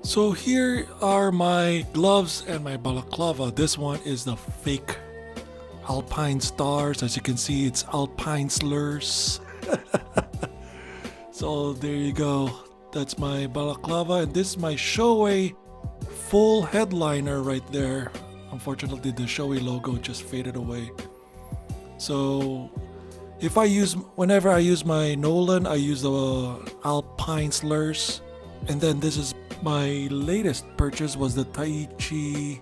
So here are my gloves and my balaclava. This one is the fake Alpine stars. As you can see, it's Alpineslers. So there you go. That's my balaclava, and this is my Shoei full headliner right there. Unfortunately, the Shoei logo just faded away. So whenever I use my Nolan, I use the Alpineslers. And then this is my latest purchase was the Taichi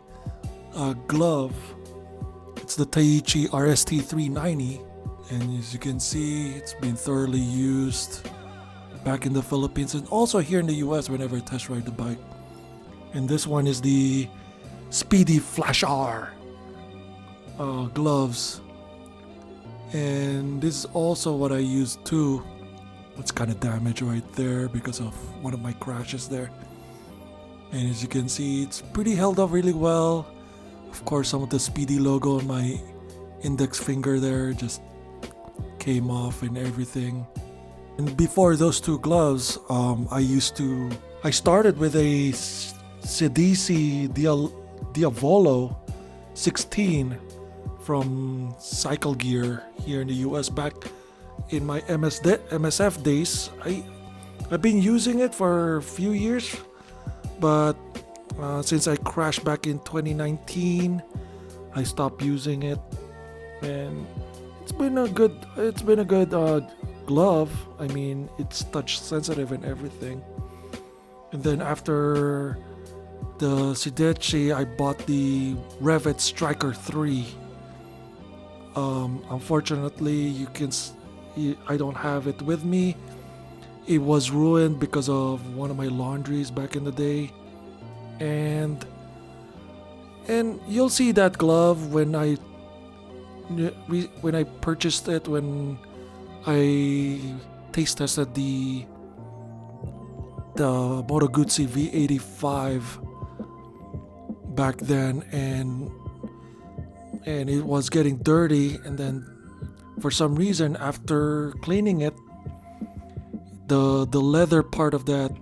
glove. It's the Taichi RST 390, and as you can see, it's been thoroughly used back in the Philippines and also here in the US whenever I test ride the bike. And this one is the Spidi Flash R gloves, and this is also what I use too. It's kind of damaged right there because of one of my crashes there. And as you can see, it's pretty held up really well. Of course, some of the Spidi logo on my index finger there just came off and everything. And before those two gloves, I started with a Sedici Diavolo 16 from Cycle Gear here in the US back in my MSF days. I've been using it for a few years, but since I crashed back in 2019, I stopped using it, and it's been a good glove. I mean, it's touch sensitive and everything. And then after the Sedici, I bought the Rev'It Striker 3. Unfortunately, I don't have it with me. It was ruined because of one of my laundries back in the day, and you'll see that glove when I purchased it, when I taste tested the Moto Guzzi V85 back then, and it was getting dirty, and then for some reason after cleaning it, the leather part of that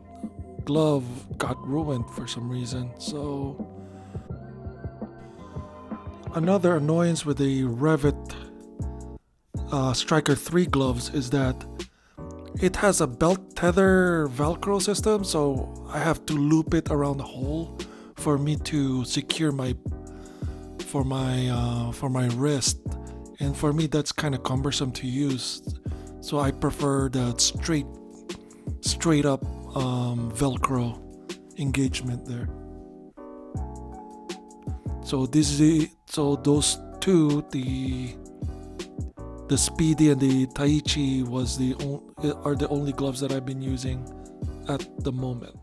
glove got ruined for some reason. So another annoyance with the Rev'It Striker 3 gloves is that it has a belt tether Velcro system, so I have to loop it around the hole for me to secure my wrist, and for me that's kind of cumbersome to use. So I prefer the straight up Velcro engagement there. So those two, the Spidi and the Taichi are the only gloves that I've been using at the moment.